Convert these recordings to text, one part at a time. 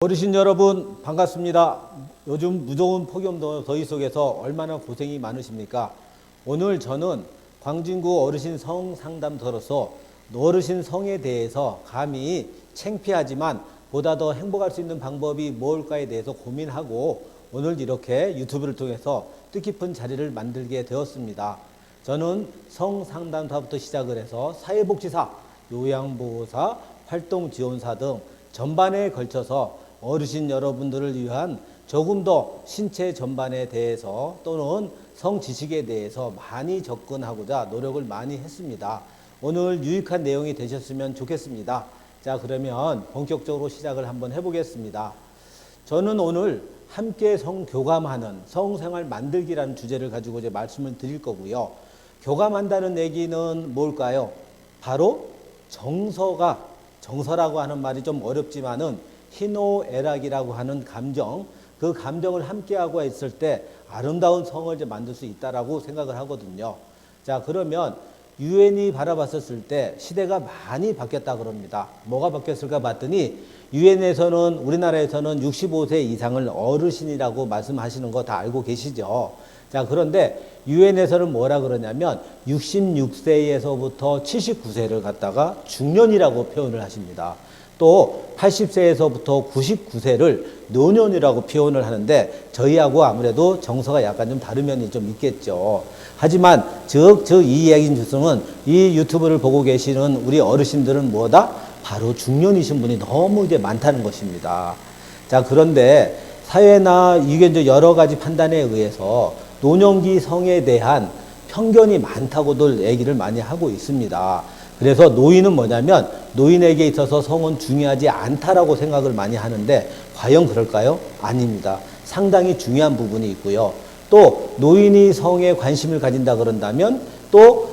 어르신 여러분 반갑습니다. 요즘 무더운 폭염 더위 속에서 얼마나 고생이 많으십니까? 오늘 저는 광진구 어르신 성 상담소로서 어르신 성에 대해서 감히 창피하지만 보다 더 행복할 수 있는 방법이 뭘까에 대해서 고민하고 오늘 이렇게 유튜브를 통해서 뜻깊은 자리를 만들게 되었습니다. 저는 성 상담사부터 시작을 해서 사회복지사, 요양보호사, 활동지원사 등 전반에 걸쳐서 어르신 여러분들을 위한 조금 더 신체 전반에 대해서 또는 성지식에 대해서 많이 접근하고자 노력을 많이 했습니다. 오늘 유익한 내용이 되셨으면 좋겠습니다. 자, 그러면 본격적으로 시작을 한번 해보겠습니다. 저는 오늘 함께 성교감하는 성생활 만들기라는 주제를 가지고 이제 말씀을 드릴 거고요. 교감한다는 얘기는 뭘까요? 바로 정서라고 하는 말이 좀 어렵지만은 희노애락이라고 하는 감정, 그 감정을 함께하고 있을 때 아름다운 성을 이제 만들 수 있다라고 생각을 하거든요. 자, 그러면 유엔이 바라봤었을 때 시대가 많이 바뀌었다 그럽니다. 뭐가 바뀌었을까 봤더니 유엔에서는 우리나라에서는 65세 이상을 어르신이라고 말씀하시는 거 다 알고 계시죠. 자, 그런데 유엔에서는 뭐라 그러냐면 66세에서부터 79세를 갖다가 중년이라고 표현을 하십니다. 또 80세에서부터 99세를 노년이라고 표현을 하는데 저희하고 아무래도 정서가 약간 좀 다른 면이 좀 있겠죠. 하지만 즉 이 이야기 중에서는 이 유튜브를 보고 계시는 우리 어르신들은 뭐다? 바로 중년이신 분이 너무 이제 많다는 것입니다. 자, 그런데 사회나 이게 이제 여러 가지 판단에 의해서 노년기 성에 대한 편견이 많다고들 얘기를 많이 하고 있습니다. 그래서 노인은 뭐냐면 노인에게 있어서 성은 중요하지 않다라고 생각을 많이 하는데 과연 그럴까요? 아닙니다. 상당히 중요한 부분이 있고요. 또 노인이 성에 관심을 가진다 그런다면 또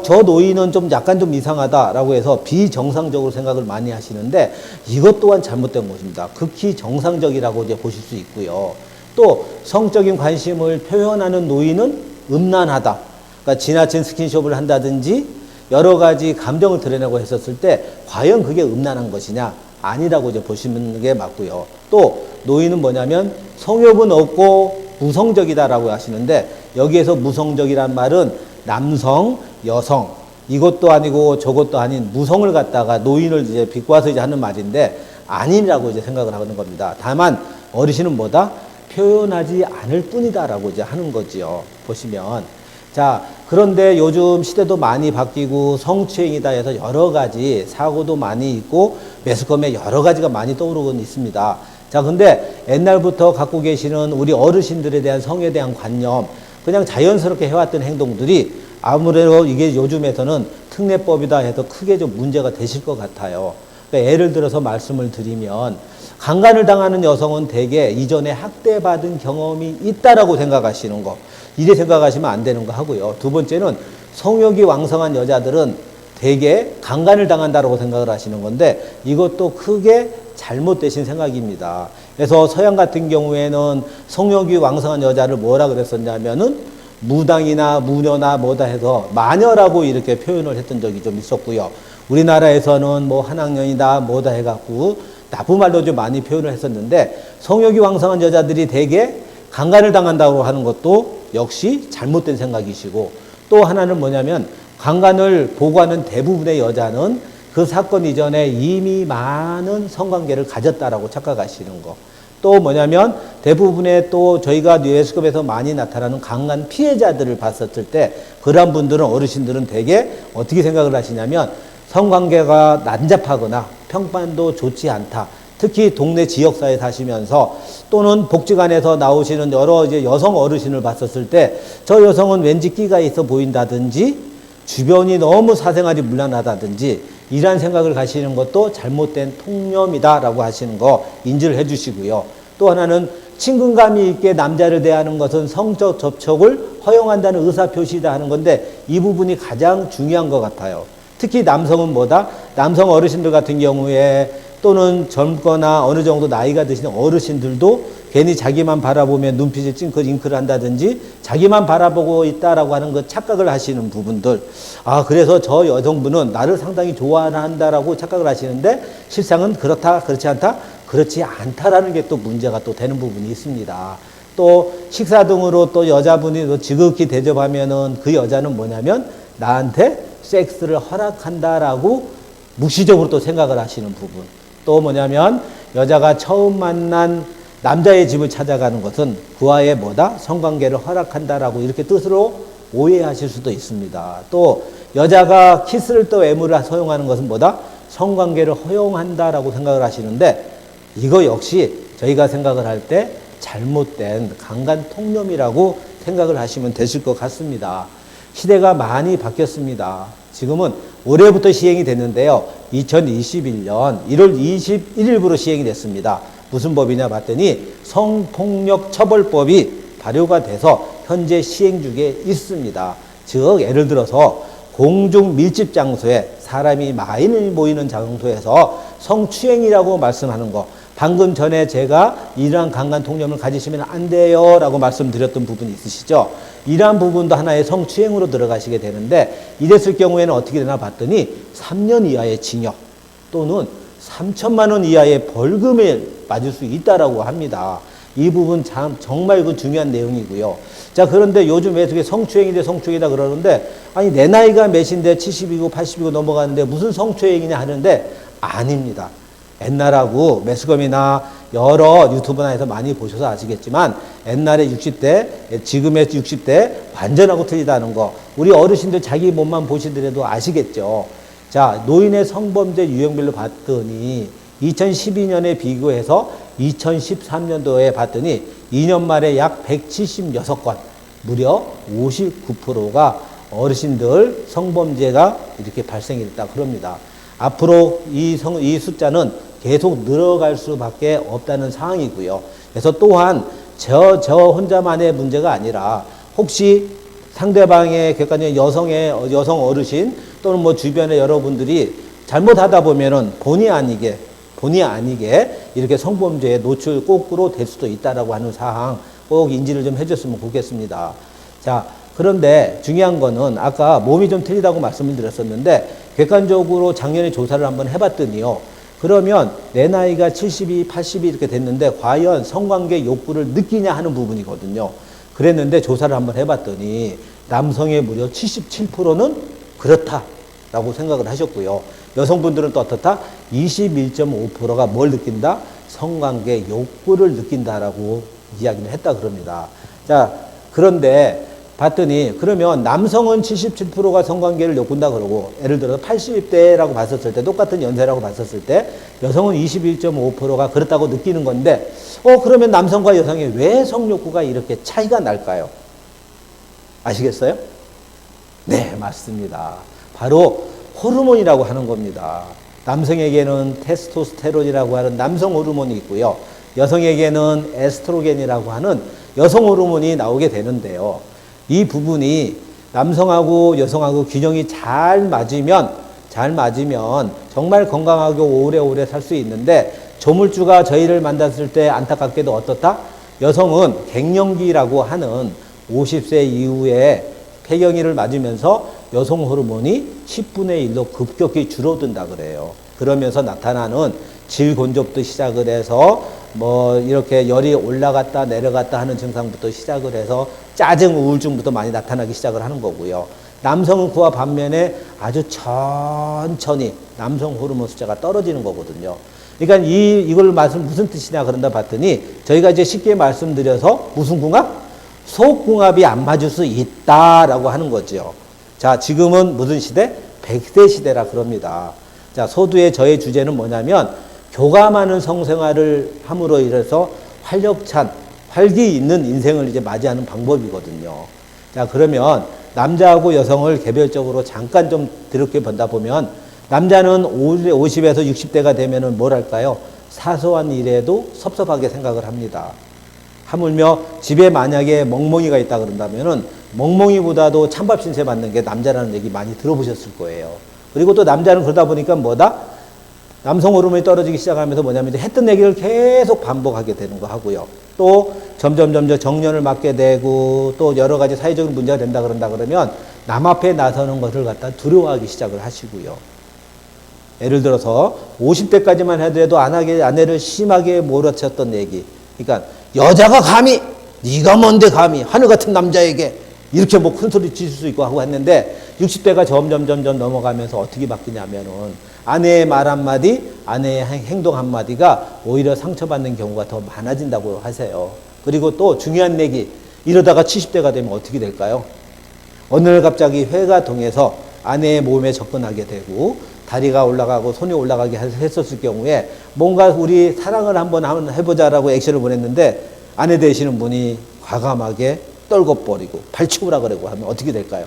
저 노인은 좀 약간 좀 이상하다라고 해서 비정상적으로 생각을 많이 하시는데 이것 또한 잘못된 것입니다. 극히 정상적이라고 이제 보실 수 있고요. 또 성적인 관심을 표현하는 노인은 음란하다. 그러니까 지나친 스킨십을 한다든지 여러 가지 감정을 드러내고 했었을 때 과연 그게 음란한 것이냐? 아니라고 이제 보시는 게 맞고요. 또 노인은 뭐냐면 성욕은 없고 무성적이다라고 하시는데 여기에서 무성적이란 말은 남성, 여성 이것도 아니고 저것도 아닌 무성을 갖다가 노인을 이제 비꼬아서 이제 하는 말인데 아니라고 이제 생각을 하는 겁니다. 다만 어르신은 뭐다? 표현하지 않을 뿐이다라고 이제 하는 거지요. 보시면. 자, 그런데 요즘 시대도 많이 바뀌고 성추행이다 해서 여러 가지 사고도 많이 있고 매스컴에 여러 가지가 많이 떠오르고 있습니다. 자, 근데 옛날부터 갖고 계시는 우리 어르신들에 대한 성에 대한 관념, 그냥 자연스럽게 해왔던 행동들이 아무래도 이게 요즘에서는 특례법이다 해서 크게 좀 문제가 되실 것 같아요. 그러니까 예를 들어서 말씀을 드리면 강간을 당하는 여성은 대개 이전에 학대받은 경험이 있다라고 생각하시는 거. 이래 생각하시면 안 되는 거 하고요. 두 번째는 성욕이 왕성한 여자들은 대개 강간을 당한다라고 생각을 하시는 건데 이것도 크게 잘못되신 생각입니다. 그래서 서양 같은 경우에는 성욕이 왕성한 여자를 뭐라 그랬었냐면은 무당이나 무녀나 뭐다 해서 마녀라고 이렇게 표현을 했던 적이 좀 있었고요. 우리나라에서는 뭐 한학년이다 뭐다 해갖고 나쁜 말로 좀 많이 표현을 했었는데 성욕이 왕성한 여자들이 대개 강간을 당한다고 하는 것도 역시 잘못된 생각이시고 또 하나는 뭐냐면 강간을 보고하는 대부분의 여자는 그 사건 이전에 이미 많은 성관계를 가졌다라고 착각하시는 거. 또 뭐냐면 대부분의 또 저희가 뉴스컵에서 많이 나타나는 강간 피해자들을 봤었을 때 그러한 분들은 어르신들은 대개 어떻게 생각을 하시냐면 성관계가 난잡하거나 평판도 좋지 않다. 특히 동네 지역사회 사시면서 또는 복지관에서 나오시는 여러 이제 여성 어르신을 봤었을 때 저 여성은 왠지 끼가 있어 보인다든지 주변이 너무 사생활이 문란하다든지 이러한 생각을 가시는 것도 잘못된 통념이다라고 하시는 거 인지를 해 주시고요. 또 하나는 친근감이 있게 남자를 대하는 것은 성적 접촉을 허용한다는 의사표시다 하는 건데 이 부분이 가장 중요한 것 같아요. 특히 남성은 뭐다? 남성 어르신들 같은 경우에 또는 젊거나 어느 정도 나이가 드시는 어르신들도 괜히 자기만 바라보면 눈빛이 찡긋잉크를 한다든지 자기만 바라보고 있다라고 하는 그 착각을 하시는 부분들. 아, 그래서 저 여성분은 나를 상당히 좋아한다라고 착각을 하시는데 실상은 그렇다, 그렇지 않다? 그렇지 않다라는 게 또 문제가 또 되는 부분이 있습니다. 또 식사 등으로 또 여자분이 또 지극히 대접하면은 그 여자는 뭐냐면 나한테 섹스를 허락한다라고 묵시적으로 또 생각을 하시는 부분. 또 뭐냐면 여자가 처음 만난 남자의 집을 찾아가는 것은 그와의 뭐다? 성관계를 허락한다라고 이렇게 뜻으로 오해하실 수도 있습니다. 또 여자가 키스를 또 애무를 사용하는 것은 뭐다? 성관계를 허용한다라고 생각을 하시는데 이거 역시 저희가 생각을 할 때 잘못된 강간 통념이라고 생각을 하시면 되실 것 같습니다. 시대가 많이 바뀌었습니다. 지금은 올해부터 시행이 됐는데요. 2021년 1월 21일부로 시행이 됐습니다. 무슨 법이냐 봤더니 성폭력처벌법이 발효가 돼서 현재 시행 중에 있습니다. 즉 예를 들어서 공중 밀집 장소에 사람이 많이 모이는 장소에서 성추행이라고 말씀하는 거, 방금 전에 제가 이러한 강간 통념을 가지시면 안 돼요 라고 말씀드렸던 부분이 있으시죠. 이러한 부분도 하나의 성추행으로 들어가시게 되는데 이랬을 경우에는 어떻게 되나 봤더니 3년 이하의 징역 또는 3천만 원 이하의 벌금을 맞을 수 있다라고 합니다. 이 부분 참 정말 그 중요한 내용이고요. 자, 그런데 요즘 왜 성추행인데 성추행이다 그러는데 아니 내 나이가 몇인데 70이고 80이고 넘어가는데 무슨 성추행이냐 하는데 아닙니다. 옛날하고 매스컴이나 여러 유튜브나 해서 많이 보셔서 아시겠지만 옛날에 60대, 지금의 60대 완전하고 틀리다는 거 우리 어르신들 자기 몸만 보시더라도 아시겠죠. 자, 노인의 성범죄 유형별로 봤더니 2012년에 비교해서 2013년도에 봤더니 2년 만에 약 176건, 무려 59%가 어르신들 성범죄가 이렇게 발생이 됐다 그럽니다. 앞으로 이 숫자는 계속 늘어갈 수밖에 없다는 상황이고요. 그래서 또한 저 혼자만의 문제가 아니라 혹시 상대방의 객관적인 여성 어르신 또는 뭐 주변의 여러분들이 잘못하다 보면은 본의 아니게 이렇게 성범죄에 노출 거꾸로 될 수도 있다라고 하는 사항 꼭 인지를 좀 해줬으면 좋겠습니다. 자, 그런데 중요한 거는 아까 몸이 좀 틀리다고 말씀을 드렸었는데 객관적으로 작년에 조사를 한번 해봤더니요. 그러면 내 나이가 72, 80이 이렇게 됐는데 과연 성관계 욕구를 느끼냐 하는 부분이거든요. 그랬는데 조사를 한번 해봤더니 남성의 무려 77%는 그렇다라고 생각을 하셨고요. 여성분들은 또 어떻다? 21.5%가 뭘 느낀다? 성관계 욕구를 느낀다라고 이야기를 했다 그럽니다. 자, 그런데 봤더니 그러면 남성은 77%가 성관계를 욕군다 그러고 예를 들어서 80대라고 봤었을 때 똑같은 연세라고 봤었을 때 여성은 21.5%가 그렇다고 느끼는 건데 그러면 남성과 여성의 왜 성욕구가 이렇게 차이가 날까요? 아시겠어요? 네, 맞습니다. 바로 호르몬이라고 하는 겁니다. 남성에게는 테스토스테론이라고 하는 남성 호르몬이 있고요. 여성에게는 에스트로겐이라고 하는 여성 호르몬이 나오게 되는데요. 이 부분이 남성하고 여성하고 균형이 잘 맞으면 정말 건강하게 오래오래 살 수 있는데 조물주가 저희를 만났을 때 안타깝게도 어떻다? 여성은 갱년기라고 하는 50세 이후에 폐경이를 맞으면서 여성 호르몬이 10분의 1로 급격히 줄어든다 그래요. 그러면서 나타나는 질곤조부터 시작을 해서 뭐 이렇게 열이 올라갔다 내려갔다 하는 증상부터 시작을 해서 짜증, 우울증부터 많이 나타나기 시작을 하는 거고요. 남성은 그와 반면에 아주 천천히 남성 호르몬 숫자가 떨어지는 거거든요. 그러니까 이걸 무슨 뜻이냐 그런다 봤더니 저희가 이제 쉽게 말씀드려서 무슨 궁합? 속궁합이 안 맞을 수 있다라고 하는 거죠. 자, 지금은 무슨 시대? 100세 시대라 그럽니다. 자, 소두의 저의 주제는 뭐냐면 교감하는 성생활을 함으로 인해서 활력찬, 활기 있는 인생을 이제 맞이하는 방법이거든요. 자, 그러면 남자하고 여성을 개별적으로 잠깐 좀 드럽게 본다 보면 남자는 50에서 60대가 되면은 뭐랄까요? 사소한 일에도 섭섭하게 생각을 합니다. 하물며 집에 만약에 멍멍이가 있다 그런다면은 멍멍이보다도 찬밥 신세 받는 게 남자라는 얘기 많이 들어보셨을 거예요. 그리고 또 남자는 그러다 보니까 뭐다? 남성 호르몬이 떨어지기 시작하면서 뭐냐면 이제 했던 얘기를 계속 반복하게 되는 거 하고요. 또 점점 정년을 맞게 되고 또 여러 가지 사회적인 문제가 된다 그런다 그러면 남 앞에 나서는 것을 갖다 두려워하기 시작을 하시고요. 예를 들어서 50대까지만 하더라도 아내를 심하게 몰아쳤던 얘기. 그러니까 여자가 감히 네가 뭔데 감히 하늘 같은 남자에게 이렇게 뭐 큰 소리 칠 수 있고 하고 했는데 60대가 점점 넘어가면서 어떻게 바뀌냐면은 아내의 말 한마디, 아내의 행동 한마디가 오히려 상처받는 경우가 더 많아진다고 하세요. 그리고 또 중요한 얘기, 이러다가 70대가 되면 어떻게 될까요? 어느 날 갑자기 회가 통해서 아내의 몸에 접근하게 되고 다리가 올라가고 손이 올라가게 했었을 경우에 뭔가 우리 사랑을 한번 해보자라고 액션을 보냈는데 아내 되시는 분이 과감하게 떨궈버리고 발치우라 그러고 하면 어떻게 될까요?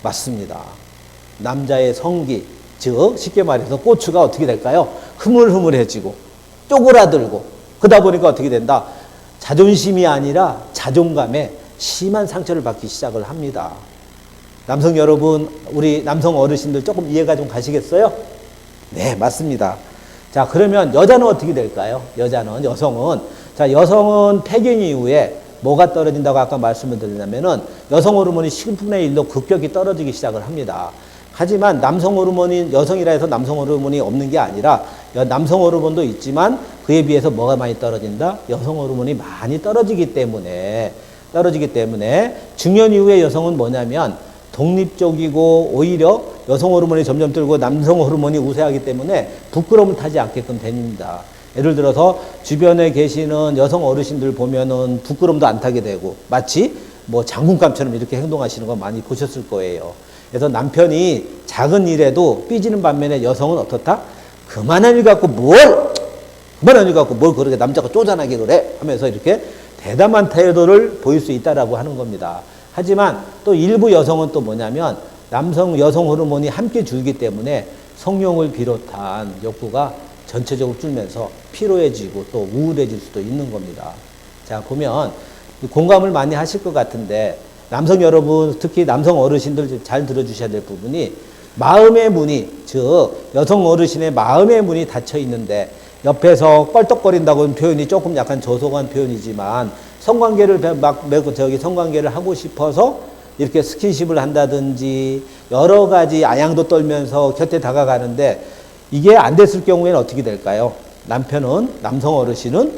맞습니다. 남자의 성기, 즉 쉽게 말해서 고추가 어떻게 될까요? 흐물흐물해지고 쪼그라들고 그러다 보니까 어떻게 된다? 자존심이 아니라 자존감에 심한 상처를 받기 시작을 합니다. 남성 여러분, 우리 남성 어르신들 조금 이해가 좀 가시겠어요? 네, 맞습니다. 자, 그러면 여자는 어떻게 될까요? 여성은 폐경 이후에 뭐가 떨어진다고 아까 말씀을 드리냐면은 여성 호르몬이 10분의 1로 급격히 떨어지기 시작을 합니다. 하지만 남성 호르몬이 여성이라 해서 남성 호르몬이 없는 게 아니라 남성 호르몬도 있지만 그에 비해서 뭐가 많이 떨어진다? 여성 호르몬이 많이 떨어지기 때문에 중년 이후의 여성은 뭐냐면 독립적이고 오히려 여성 호르몬이 점점 들고 남성 호르몬이 우세하기 때문에 부끄러움을 타지 않게끔 됩니다. 예를 들어서 주변에 계시는 여성 어르신들 보면은 부끄럼도 안 타게 되고 마치 뭐 장군감처럼 이렇게 행동하시는 거 많이 보셨을 거예요. 그래서 남편이 작은 일에도 삐지는 반면에 여성은 어떻다? 그만한 일 갖고 뭘 그렇게 남자가 쪼잔하게 그래? 하면서 이렇게 대담한 태도를 보일 수 있다라고 하는 겁니다. 하지만 또 일부 여성은 또 뭐냐면 여성 호르몬이 함께 줄기 때문에 성욕을 비롯한 욕구가 전체적으로 줄면서 피로해지고 또 우울해질 수도 있는 겁니다. 자, 보면 공감을 많이 하실 것 같은데 남성 여러분, 특히 남성 어르신들 잘 들어주셔야 될 부분이 마음의 문이, 즉 여성 어르신의 마음의 문이 닫혀 있는데 옆에서 껄떡거린다고는 표현이 조금 약간 저속한 표현이지만 성관계를 하고 싶어서 이렇게 스킨십을 한다든지 여러 가지 아양도 떨면서 곁에 다가가는데 이게 안 됐을 경우에는 어떻게 될까요? 남성 어르신은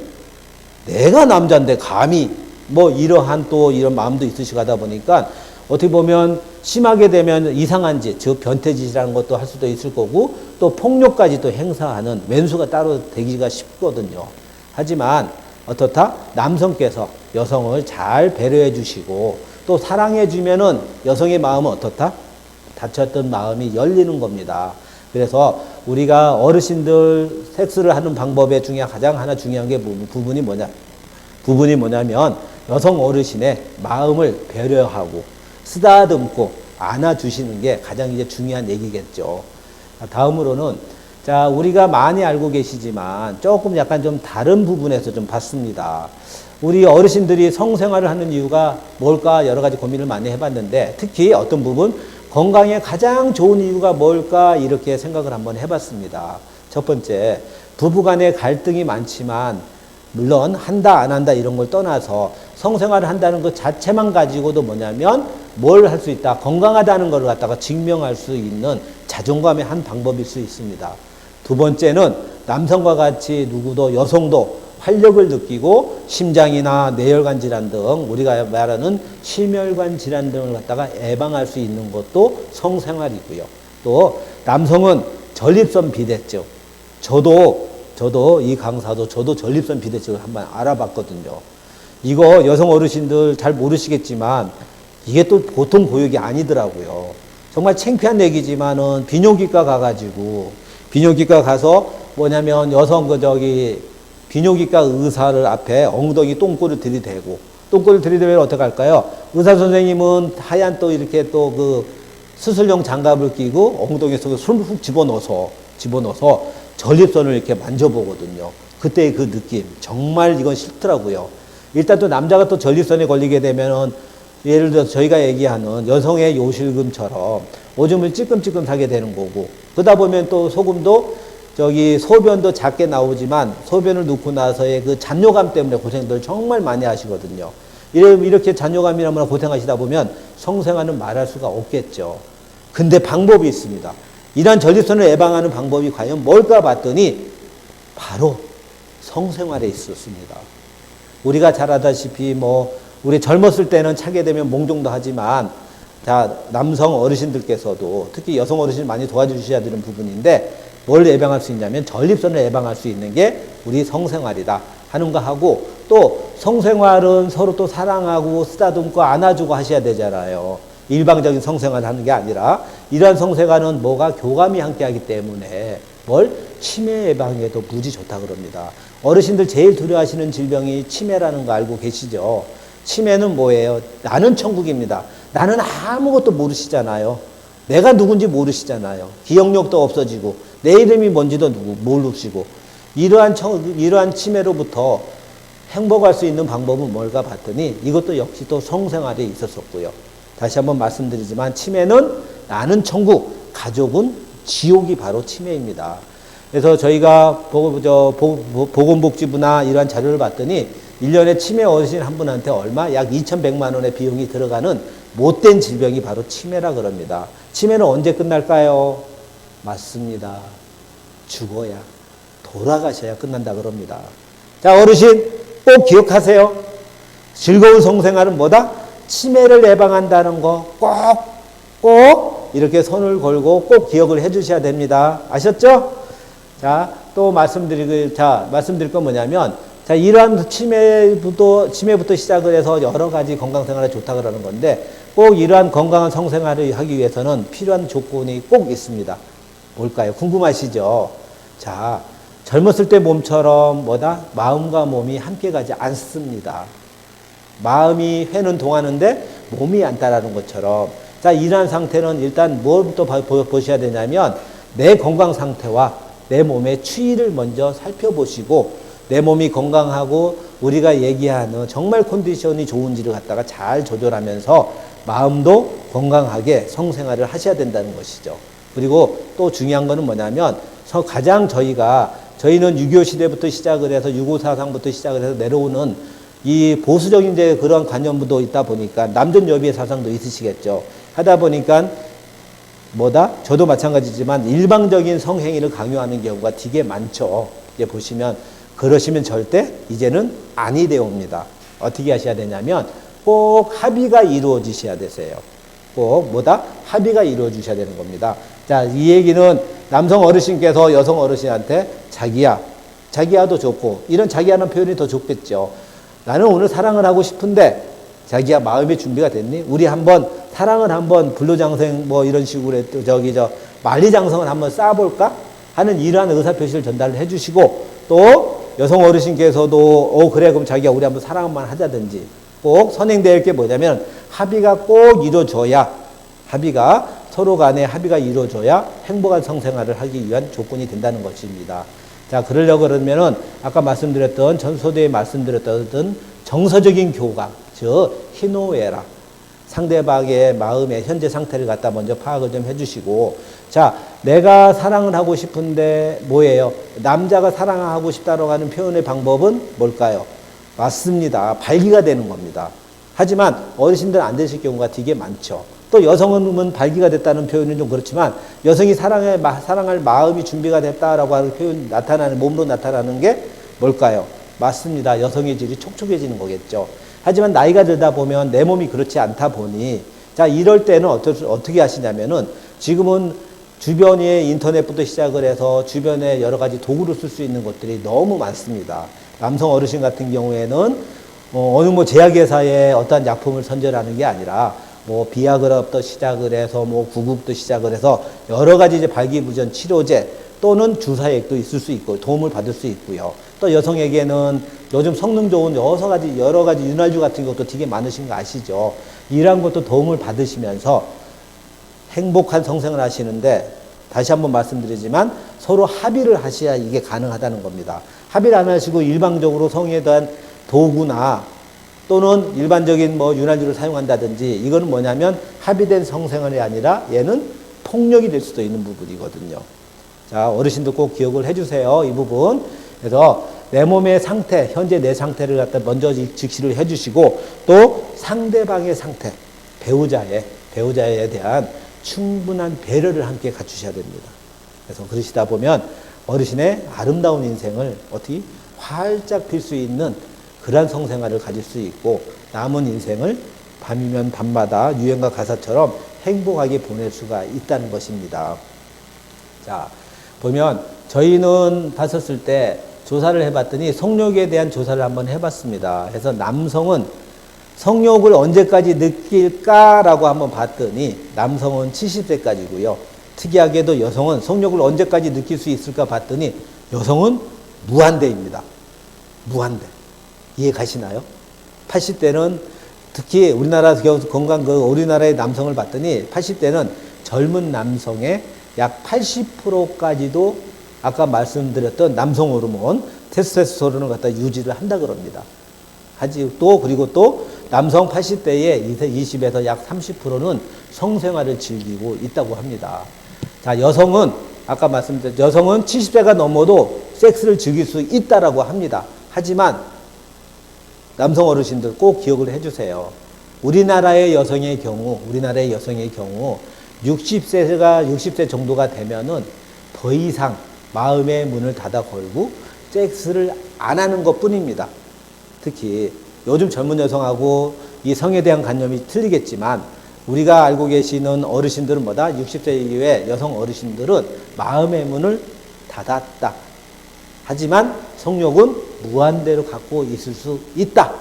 내가 남자인데 감히 뭐 이러한 또 이런 마음도 있으시고 하다 보니까 어떻게 보면 심하게 되면 이상한 짓, 즉 변태짓이라는 것도 할 수도 있을 거고 또 폭력까지 또 행사하는 왼수가 따로 되기가 쉽거든요. 하지만 어떻다? 남성께서 여성을 잘 배려해 주시고 또 사랑해 주면은 여성의 마음은 어떻다? 닫혔던 마음이 열리는 겁니다. 그래서 우리가 어르신들 섹스를 하는 방법에 가장 하나 중요한 게 부분이 뭐냐면 여성 어르신의 마음을 배려하고 쓰다듬고 안아주시는 게 가장 이제 중요한 얘기겠죠. 다음으로는 자, 우리가 많이 알고 계시지만 조금 약간 좀 다른 부분에서 좀 봤습니다. 우리 어르신들이 성생활을 하는 이유가 뭘까 여러 가지 고민을 많이 해봤는데 특히 어떤 부분 건강에 가장 좋은 이유가 뭘까 이렇게 생각을 한번 해봤습니다. 첫 번째, 부부간에 갈등이 많지만 물론 한다 안 한다 이런 걸 떠나서 성생활을 한다는 것 자체만 가지고도 뭐냐면 뭘 할 수 있다, 건강하다는 걸 갖다가 증명할 수 있는 자존감의 한 방법일 수 있습니다. 두 번째는 남성과 같이 누구도 여성도 활력을 느끼고 심장이나 뇌혈관 질환 등 우리가 말하는 심혈관 질환 등을 갖다가 예방할 수 있는 것도 성생활이고요. 또 남성은 전립선 비대증. 저도 이 강사도 저도 전립선 비대증을 한번 알아봤거든요. 이거 여성 어르신들 잘 모르시겠지만 이게 또 보통 고역이 아니더라고요. 정말 창피한 얘기지만은 비뇨기과 가서 뭐냐면 비뇨기과 의사를 앞에 엉덩이 똥꼬를 들이대고 똥꼬를 들이대면 어떻게 할까요? 의사 선생님은 하얀 또 이렇게 또 그 수술용 장갑을 끼고 엉덩이 속에 손을 훅 집어넣어서 전립선을 이렇게 만져보거든요. 그때의 그 느낌 정말 이건 싫더라고요. 일단 또 남자가 또 전립선에 걸리게 되면은 예를 들어서 저희가 얘기하는 여성의 요실금처럼 오줌을 찔끔찔끔 사게 되는 거고 그러다 보면 또 소금도 소변도 작게 나오지만 소변을 넣고 나서의 그 잔뇨감 때문에 고생들 정말 많이 하시거든요. 이렇게 잔뇨감이나 고생하시다 보면 성생활은 말할 수가 없겠죠. 근데 방법이 있습니다. 이러한 전립선을 예방하는 방법이 과연 뭘까 봤더니 바로 성생활에 있었습니다. 우리가 잘 알다시피 우리 젊었을 때는 차게 되면 몽종도 하지만 자, 남성 어르신들께서도 특히 여성 어르신 많이 도와주셔야 되는 부분인데 뭘 예방할 수 있냐면 전립선을 예방할 수 있는 게 우리 성생활이다 하는 거 하고 또 성생활은 서로 또 사랑하고 쓰다듬고 안아주고 하셔야 되잖아요. 일방적인 성생활을 하는 게 아니라 이러한 성생활은 뭐가 교감이 함께 하기 때문에 치매 예방에도 무지 좋다 그럽니다. 어르신들 제일 두려워하시는 질병이 치매라는 거 알고 계시죠? 치매는 뭐예요? 나는 천국입니다. 나는 아무것도 모르시잖아요. 내가 누군지 모르시잖아요. 기억력도 없어지고 내 이름이 뭔지도 모르시고 이러한 치매로부터 행복할 수 있는 방법은 뭘까 봤더니 이것도 역시 또 성생활에 있었었고요. 다시 한번 말씀드리지만 치매는 나는 천국, 가족은 지옥이 바로 치매입니다. 그래서 저희가 보건복지부나 이러한 자료를 봤더니 1년에 치매 어르신 한 분한테 얼마? 약 2,100만 원의 비용이 들어가는 못된 질병이 바로 치매라 그럽니다. 치매는 언제 끝날까요? 맞습니다. 죽어야, 돌아가셔야 끝난다 그럽니다. 자, 어르신 꼭 기억하세요. 즐거운 성생활은 뭐다? 치매를 예방한다는 거 꼭 이렇게 손을 걸고 꼭 기억을 해 주셔야 됩니다. 아셨죠? 자, 또 말씀드릴 건 뭐냐면, 자, 이러한 치매부터 시작을 해서 여러 가지 건강생활에 좋다 그러는 건데, 꼭 이러한 건강한 성생활을 하기 위해서는 필요한 조건이 꼭 있습니다. 뭘까요? 궁금하시죠? 자, 젊었을 때 몸처럼 마음과 몸이 함께 가지 않습니다. 마음이 회는 동하는데 몸이 안 따라하는 것처럼. 자, 이러한 상태는 일단 뭘부터 보셔야 되냐면, 내 건강 상태와 내 몸의 추이를 먼저 살펴보시고, 내 몸이 건강하고 우리가 얘기하는 정말 컨디션이 좋은지를 갖다가 잘 조절하면서 마음도 건강하게 성생활을 하셔야 된다는 것이죠. 그리고 또 중요한 거는 뭐냐면, 가장 저희는 6.25 시대부터 시작을 해서 6.25 사상부터 시작을 해서 내려오는 이 보수적인 그런 관념도 있다 보니까 남존여비의 사상도 있으시겠죠. 하다 보니까 저도 마찬가지지만 일방적인 성행위를 강요하는 경우가 되게 많죠. 이제 보시면 그러시면 절대 이제는 아니 되옵니다. 어떻게 하셔야 되냐면 꼭 합의가 이루어지셔야 되세요. 꼭 합의가 이루어지셔야 되는 겁니다. 자, 이 얘기는 남성 어르신께서 여성 어르신한테 자기야도 좋고, 이런 자기야는 표현이 더 좋겠죠. 나는 오늘 사랑을 하고 싶은데 자기야 마음의 준비가 됐니? 우리 한번 사랑을 한번 불로장생 이런 식으로 만리장성을 한번 쌓아볼까? 하는 이러한 의사표시를 전달을 해주시고, 또 여성 어르신께서도 그래 그럼 자기야 우리 한번 사랑만 하자든지, 꼭 선행될 게 뭐냐면 합의가 꼭 이루어져야, 서로 간에 합의가 이루어져야 행복한 성생활을 하기 위한 조건이 된다는 것입니다. 자, 그러려고 그러면은 아까 말씀드렸던 전소대에 말씀드렸던 정서적인 교감, 즉 희노애락, 상대방의 마음의 현재 상태를 갖다 먼저 파악을 좀 해주시고, 자, 내가 사랑을 하고 싶은데 뭐예요? 남자가 사랑하고 싶다고 하는 표현의 방법은 뭘까요? 맞습니다. 발기가 되는 겁니다. 하지만 어르신들은 안 되실 경우가 되게 많죠. 또 여성은 발기가 됐다는 표현은 좀 그렇지만, 여성이 사랑할 마음이 준비가 됐다라고 하는 표현 몸으로 나타나는 게 뭘까요? 맞습니다. 여성의 질이 촉촉해지는 거겠죠. 하지만 나이가 들다 보면 내 몸이 그렇지 않다 보니, 자, 이럴 때는 어떻게 하시냐면은, 지금은 주변에 인터넷부터 시작을 해서 주변에 여러 가지 도구를 쓸 수 있는 것들이 너무 많습니다. 남성 어르신 같은 경우에는 어느 제약회사의 어떤 약품을 선전하는 게 아니라 비아그라부터 시작을 해서 구급부터 시작을 해서 여러 가지 이제 발기부전 치료제 또는 주사액도 있을 수 있고 도움을 받을 수 있고요. 또 여성에게는 요즘 성능 좋은 여러 가지 윤활유 같은 것도 되게 많으신 거 아시죠? 이러한 것도 도움을 받으시면서 행복한 성생을 하시는데, 다시 한번 말씀드리지만 서로 합의를 하셔야 이게 가능하다는 겁니다. 합의를 안 하시고 일방적으로 성에 대한 도구나 또는 일반적인 윤활유를 사용한다든지, 이거는 뭐냐면 합의된 성생활이 아니라 얘는 폭력이 될 수도 있는 부분이거든요. 자, 어르신도 꼭 기억을 해주세요. 이 부분. 그래서 내 몸의 상태, 현재 내 상태를 갖다 먼저 직시를 해주시고, 또 상대방의 상태, 배우자에 대한 충분한 배려를 함께 갖추셔야 됩니다. 그래서 그러시다 보면 어르신의 아름다운 인생을 어떻게 활짝 필 수 있는 그러한 성생활을 가질 수 있고 남은 인생을 밤이면 밤마다 유행가 가사처럼 행복하게 보낼 수가 있다는 것입니다. 자, 보면 저희는 봤었을 때 조사를 해봤더니 성욕에 대한 조사를 한번 해봤습니다. 그래서 남성은 성욕을 언제까지 느낄까라고 한번 봤더니 남성은 70세까지고요. 특이하게도 여성은 성욕을 언제까지 느낄 수 있을까 봤더니 여성은 무한대입니다. 무한대. 이해 가시나요? 80대는 특히 우리나라 우리나라의 남성을 봤더니 80대는 젊은 남성의 약 80%까지도 아까 말씀드렸던 남성 호르몬 테스토스테론을 갖다 유지를 한다 그럽니다. 그리고 또 남성 80대의 20에서 약 30%는 성생활을 즐기고 있다고 합니다. 자, 여성은 아까 말씀드렸 여성은 70세가 넘어도 섹스를 즐길 수 있다라고 합니다. 하지만 남성 어르신들 꼭 기억을 해주세요. 우리나라의 여성의 경우 60세 정도가 되면은 더 이상 마음의 문을 닫아 걸고 섹스를 안 하는 것 뿐입니다. 특히 요즘 젊은 여성하고 이 성에 대한 관념이 틀리겠지만 우리가 알고 계시는 어르신들은 60세 이후의 여성 어르신들은 마음의 문을 닫았다. 하지만 성욕은 무한대로 갖고 있을 수 있다.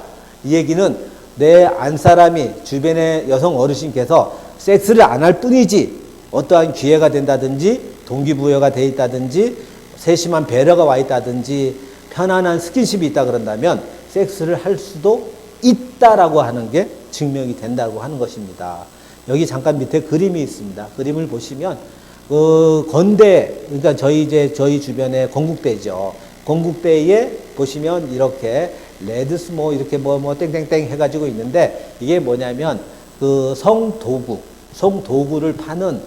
이 얘기는 내 안사람이 주변의 여성 어르신께서 섹스를 안 할 뿐이지 어떠한 기회가 된다든지 동기부여가 돼 있다든지 세심한 배려가 와 있다든지 편안한 스킨십이 있다 그런다면 섹스를 할 수도 있다라고 하는 게 증명이 된다고 하는 것입니다. 여기 잠깐 밑에 그림이 있습니다. 그림을 보시면 건대, 그러니까 저희 주변에 건국대죠. 건국대에 보시면 이렇게 레드스 이렇게 땡땡땡 해가지고 있는데 이게 뭐냐면 그 성도구를 파는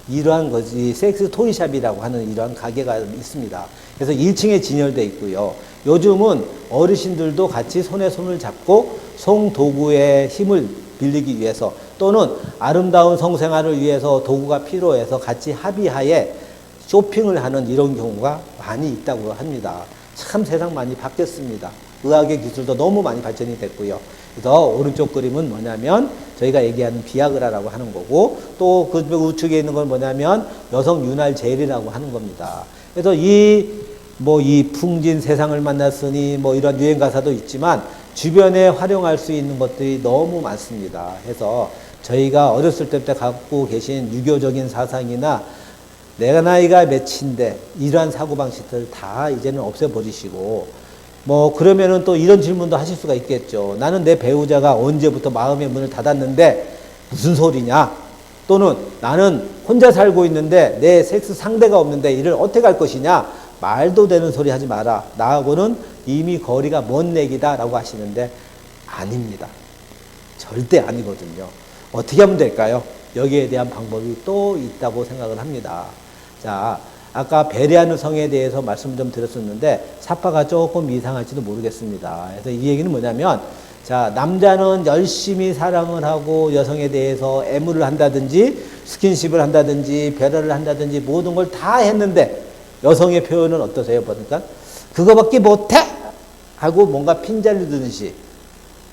이러한 것이 섹스 토이샵이라고 하는 이러한 가게가 있습니다. 그래서 1층에 진열되어 있고요. 요즘은 어르신들도 같이 손에 손을 잡고 성도구의 힘을 빌리기 위해서 또는 아름다운 성생활을 위해서 도구가 필요해서 같이 합의하에 쇼핑을 하는 이런 경우가 많이 있다고 합니다. 참 세상 많이 바뀌었습니다. 의학의 기술도 너무 많이 발전이 됐고요. 그래서 오른쪽 그림은 뭐냐면 저희가 얘기하는 비아그라라고 하는 거고 또 그 우측에 있는 건 뭐냐면 여성 윤활 젤이라고 하는 겁니다. 그래서 이 풍진 세상을 만났으니 이런 유행 가사도 있지만 주변에 활용할 수 있는 것들이 너무 많습니다. 해서 저희가 어렸을 때부터 갖고 계신 유교적인 사상이나 내가 나이가 몇인데 이러한 사고방식들 다 이제는 없애버리시고 그러면은 또 이런 질문도 하실 수가 있겠죠. 나는 내 배우자가 언제부터 마음의 문을 닫았는데 무슨 소리냐? 또는 나는 혼자 살고 있는데 내 섹스 상대가 없는데 이를 어떻게 할 것이냐? 말도 되는 소리 하지 마라. 나하고는 이미 거리가 먼 얘기다 라고 하시는데 아닙니다. 절대 아니거든요. 어떻게 하면 될까요? 여기에 대한 방법이 또 있다고 생각을 합니다. 자, 아까 배려하는 성에 대해서 말씀 좀 드렸었는데 사파가 조금 이상할지도 모르겠습니다. 그래서 이 얘기는 뭐냐면 자, 남자는 열심히 사랑을 하고 여성에 대해서 애무를 한다든지 스킨십을 한다든지 배려를 한다든지 모든 걸 다 했는데 여성의 표현은 어떠세요? 보니까 그거밖에 못해! 하고 뭔가 핀잔을 드듯이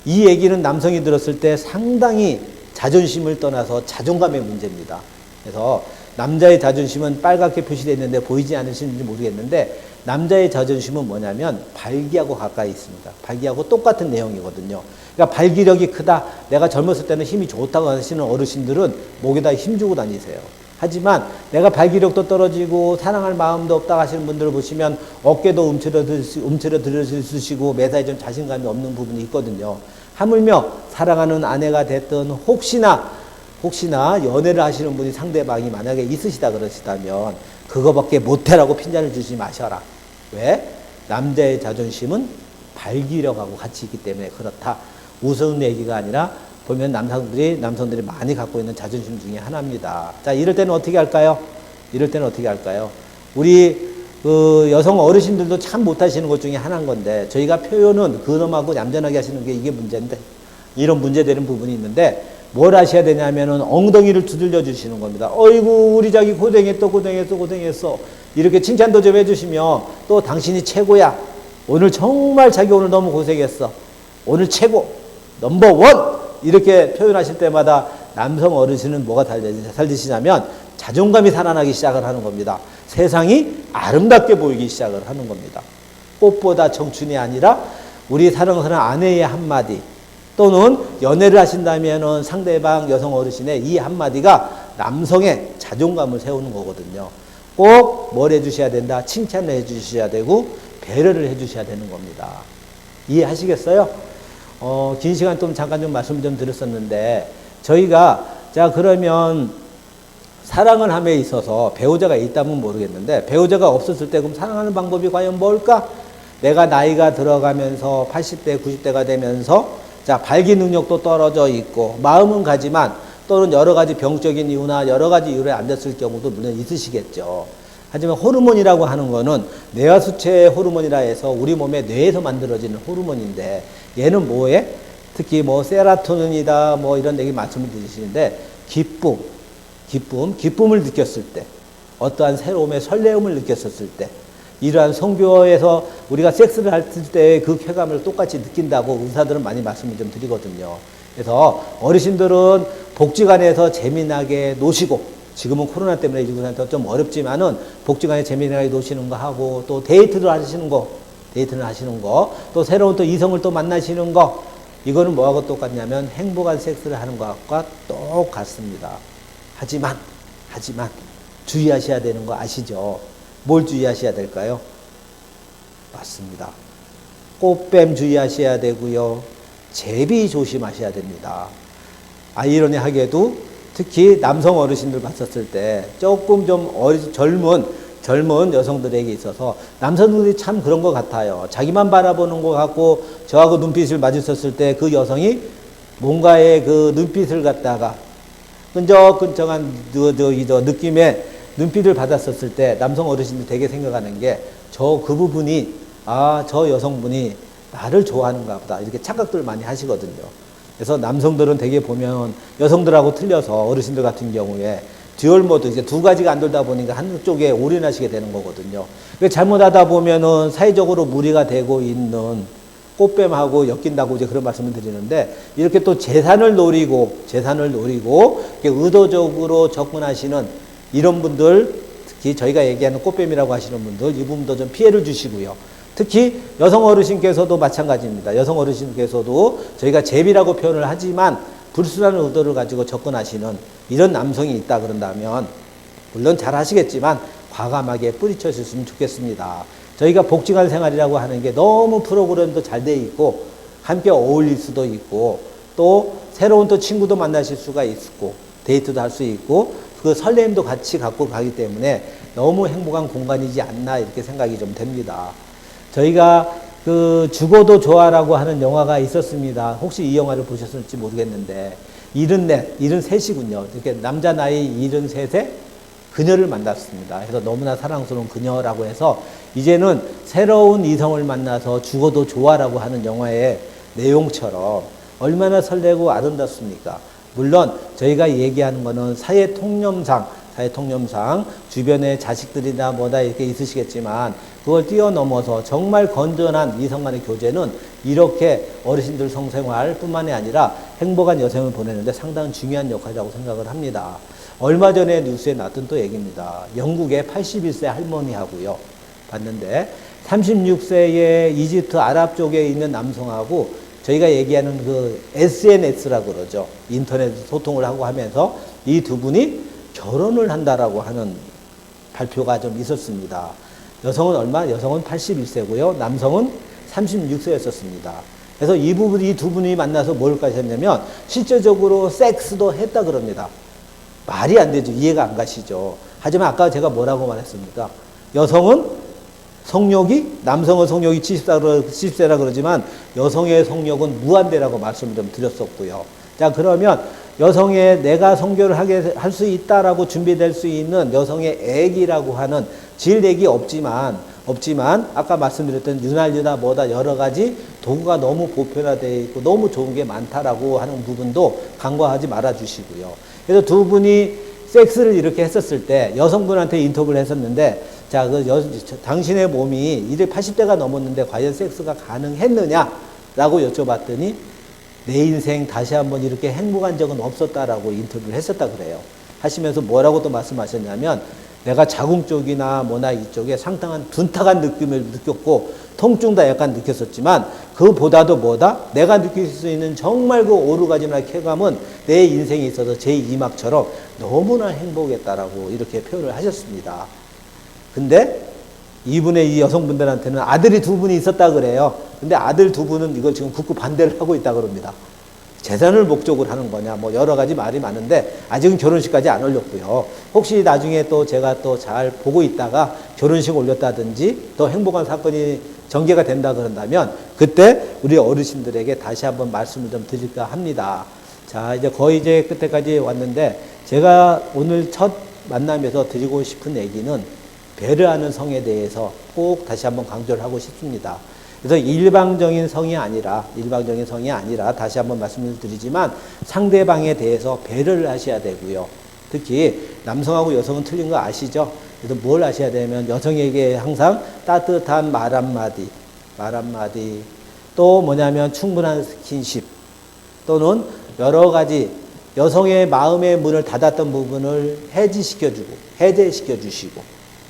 이 얘기는 남성이 들었을 때 상당히 자존심을 떠나서 자존감의 문제입니다. 그래서 남자의 자존심은 빨갛게 표시되어 있는데 보이지 않으시는지 모르겠는데 남자의 자존심은 뭐냐면 발기하고 가까이 있습니다. 발기하고 똑같은 내용이거든요. 그러니까 발기력이 크다. 내가 젊었을 때는 힘이 좋다고 하시는 어르신들은 목에다 힘주고 다니세요. 하지만 내가 발기력도 떨어지고 사랑할 마음도 없다 하시는 분들을 보시면 어깨도 움츠러들으시고 매사에 좀 자신감이 없는 부분이 있거든요. 하물며 사랑하는 아내가 됐든 혹시나 연애를 하시는 분이 상대방이 만약에 있으시다 그러시다면 그거밖에 못해라고 핀잔을 주지 마셔라. 왜? 남자의 자존심은 발기력하고 같이 있기 때문에 그렇다. 우스운 얘기가 아니라 보면 남성들이 많이 갖고 있는 자존심 중에 하나입니다. 자, 이럴 때는 어떻게 할까요? 우리 여성 어르신들도 참 못하시는 것 중에 하나인 건데 저희가 표현은 근엄하고 얌전하게 하시는 게 이게 문제인데 이런 문제되는 부분이 있는데 뭘 하셔야 되냐면은 엉덩이를 두들려 주시는 겁니다. 어이구, 우리 자기 고생했어. 이렇게 칭찬도 좀 해주시면 또 당신이 최고야. 오늘 정말 자기 오늘 너무 고생했어. 오늘 최고. 넘버원. 이렇게 표현하실 때마다 남성 어르신은 뭐가 달리시냐면 자존감이 살아나기 시작을 하는 겁니다. 세상이 아름답게 보이기 시작을 하는 겁니다. 꽃보다 청춘이 아니라 우리 사랑하는 아내의 한마디 또는 연애를 하신다면 상대방 여성 어르신의 이 한마디가 남성의 자존감을 세우는 거거든요. 꼭 뭘 해주셔야 된다? 칭찬을 해주셔야 되고 배려를 해주셔야 되는 겁니다. 이해하시겠어요? 긴 시간 좀 잠깐 좀 말씀 좀 드렸었는데 저희가 자 그러면 사랑을 함에 있어서 배우자가 있다면 모르겠는데 배우자가 없었을 때 그럼 사랑하는 방법이 과연 뭘까? 내가 나이가 들어가면서 80대, 90대가 되면서 자 발기 능력도 떨어져 있고 마음은 가지만 또는 여러 가지 병적인 이유나 여러 가지 이유로 안 됐을 경우도 물론 있으시겠죠. 하지만 호르몬이라고 하는 거는 뇌와 수체 호르몬이라 해서 우리 몸의 뇌에서 만들어지는 호르몬인데 얘는 뭐에? 특히 뭐 세라토닌이다 뭐 이런 얘기 말씀을 드리시는데 기쁨을 느꼈을 때 어떠한 새로움의 설레움을 느꼈었을 때 이러한 성교에서 우리가 섹스를 할 때 그 쾌감을 똑같이 느낀다고 의사들은 많이 말씀을 좀 드리거든요. 그래서 어르신들은 복지관에서 재미나게 노시고 지금은 코로나 때문에 좀 어렵지만은 복지관에 재미나게 노시는 거 하고 또 데이트를 하시는 거 또 새로운 또 이성을 또 만나시는 거 이거는 뭐하고 똑같냐면 행복한 섹스를 하는 것과 똑같습니다. 하지만 주의하셔야 되는 거 아시죠? 뭘 주의하셔야 될까요? 맞습니다. 꽃뱀 주의하셔야 되고요. 제비 조심하셔야 됩니다. 아이러니하게도 특히 남성 어르신들 봤었을 때 조금 좀 젊은 여성들에게 있어서 남성들이 참 그런 것 같아요. 자기만 바라보는 것 같고 저하고 눈빛을 마주쳤을 때 그 여성이 뭔가의 그 눈빛을 갖다가 끈적끈적한 느낌의 눈빛을 받았었을 때 남성 어르신들 되게 생각하는 게 저 부분이 저 여성분이 나를 좋아하는가 보다 이렇게 착각들 많이 하시거든요. 그래서 남성들은 되게 보면 여성들하고 틀려서 어르신들 같은 경우에 듀얼 모드 이제 두 가지가 안 돌다 보니까 한쪽에 올인하시게 되는 거거든요. 잘못하다 보면은 사회적으로 무리가 되고 있는 꽃뱀하고 엮인다고 이제 그런 말씀을 드리는데 이렇게 또 재산을 노리고 이렇게 의도적으로 접근하시는 이런 분들 특히 저희가 얘기하는 꽃뱀이라고 하시는 분들 이 부분도 좀 피해를 주시고요. 특히 여성 어르신께서도 마찬가지입니다. 여성 어르신께서도 저희가 제비라고 표현을 하지만 불순한 의도를 가지고 접근하시는 이런 남성이 있다 그런다면 물론 잘 하시겠지만 과감하게 뿌리쳐주셨으면 좋겠습니다. 저희가 복지관 생활이라고 하는 게 너무 프로그램도 잘 돼 있고 함께 어울릴 수도 있고 또 새로운 또 친구도 만나실 수가 있고 데이트도 할 수 있고 그 설렘도 같이 갖고 가기 때문에 너무 행복한 공간이지 않나 이렇게 생각이 좀 됩니다. 저희가 그 죽어도 좋아라고 하는 영화가 있었습니다. 혹시 이 영화를 보셨을지 모르겠는데 73이군요. 이렇게 남자 나이 73에 그녀를 만났습니다. 그래서 너무나 사랑스러운 그녀라고 해서 이제는 새로운 이성을 만나서 죽어도 좋아라고 하는 영화의 내용처럼 얼마나 설레고 아름답습니까? 물론 저희가 얘기하는 거는 사회 통념상 주변에 자식들이나 뭐다 이렇게 있으시겠지만 그걸 뛰어넘어서 정말 건전한 이성 간의 교제는 이렇게 어르신들 성생활 뿐만이 아니라 행복한 여생을 보내는데 상당히 중요한 역할이라고 생각을 합니다. 얼마 전에 뉴스에 나왔던 또 얘기입니다. 영국의 81세 할머니하고요. 봤는데 36세의 이집트 아랍 쪽에 있는 남성하고 저희가 얘기하는 그 SNS라고 그러죠. 인터넷 소통을 하고 하면서 이 두 분이 결혼을 한다라고 하는 발표가 좀 있었습니다. 여성은 81세고요. 남성은 36세였었습니다. 그래서 이 두 분이 만나서 뭘 하셨냐면 실제적으로 섹스도 했다 그럽니다. 말이 안 되죠. 이해가 안 가시죠. 하지만 아까 제가 뭐라고 말했습니까? 남성은 성욕이 70세라 그러지만 여성의 성욕은 무한대라고 말씀을 좀 드렸었고요. 자, 그러면 여성의 내가 성교를 할 수 있다라고 준비될 수 있는 여성의 액이라고 하는 질액이 없지만 없지만 아까 말씀드렸던 윤활유나 뭐다 여러 가지 도구가 너무 보편화되어 있고 너무 좋은 게 많다라고 하는 부분도 간과하지 말아 주시고요. 그래서 두 분이 섹스를 이렇게 했었을 때 여성분한테 인터뷰를 했었는데 자, 당신의 몸이 이제 80대가 넘었는데 과연 섹스가 가능했느냐라고 여쭤봤더니 내 인생 다시 한번 이렇게 행복한 적은 없었다라고 인터뷰를 했었다 그래요. 하시면서 뭐라고 또 말씀하셨냐면 내가 자궁 쪽이나 뭐나 이쪽에 상당한 둔탁한 느낌을 느꼈고 통증도 약간 느꼈었지만 그보다도 뭐다? 내가 느낄 수 있는 정말 그 오르가즘이나 쾌감은 내 인생에 있어서 제2막처럼 너무나 행복했다라고 이렇게 표현을 하셨습니다. 근데 이분의 이 여성분들한테는 아들이 두 분이 있었다 그래요. 근데 아들 두 분은 이걸 지금 극구 반대를 하고 있다 그럽니다. 재산을 목적으로 하는 거냐, 뭐 여러 가지 말이 많은데 아직은 결혼식까지 안 올렸고요. 혹시 나중에 또 제가 또 잘 보고 있다가 결혼식 올렸다든지 더 행복한 사건이 전개가 된다 그런다면 그때 우리 어르신들에게 다시 한번 말씀을 좀 드릴까 합니다. 자, 이제 거의 이제 끝에까지 왔는데 제가 오늘 첫 만남에서 드리고 싶은 얘기는 배려하는 성에 대해서 꼭 다시 한번 강조를 하고 싶습니다. 그래서 일방적인 성이 아니라 다시 한번 말씀을 드리지만 상대방에 대해서 배려를 하셔야 되고요. 특히 남성하고 여성은 틀린 거 아시죠? 그래서 뭘 하셔야 되면 여성에게 항상 따뜻한 말 한마디, 또 뭐냐면 충분한 스킨십, 또는 여러 가지 여성의 마음의 문을 닫았던 부분을 해제시켜 주시고,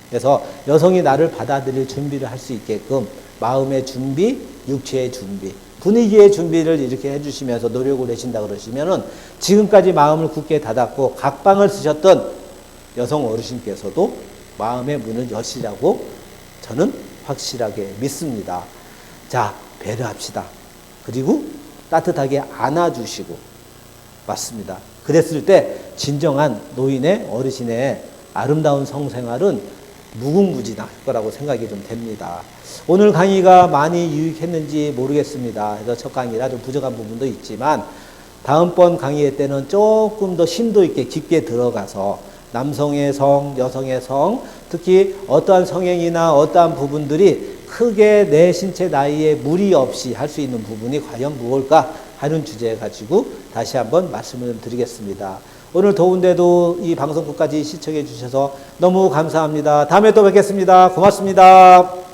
그래서 여성이 나를 받아들일 준비를 할 수 있게끔 마음의 준비, 육체의 준비, 분위기의 준비를 이렇게 해주시면서 노력을 하신다 그러시면은 지금까지 마음을 굳게 닫았고 각방을 쓰셨던 여성 어르신께서도 마음의 문을 여시라고 저는 확실하게 믿습니다. 자, 배려합시다. 그리고 따뜻하게 안아주시고, 맞습니다. 그랬을 때 진정한 노인의 어르신의 아름다운 성생활은 무궁무진할 거라고 생각이 좀 됩니다. 오늘 강의가 많이 유익했는지 모르겠습니다. 그래서 첫 강의라 좀 부족한 부분도 있지만 다음번 강의 때는 조금 더 심도 있게 깊게 들어가서 남성의 성, 여성의 성, 특히 어떠한 성행이나 어떠한 부분들이 크게 내 신체 나이에 무리 없이 할 수 있는 부분이 과연 무엇일까 하는 주제 가지고 다시 한번 말씀을 드리겠습니다. 오늘 더운데도 이 방송 끝까지 시청해 주셔서 너무 감사합니다. 다음에 또 뵙겠습니다. 고맙습니다.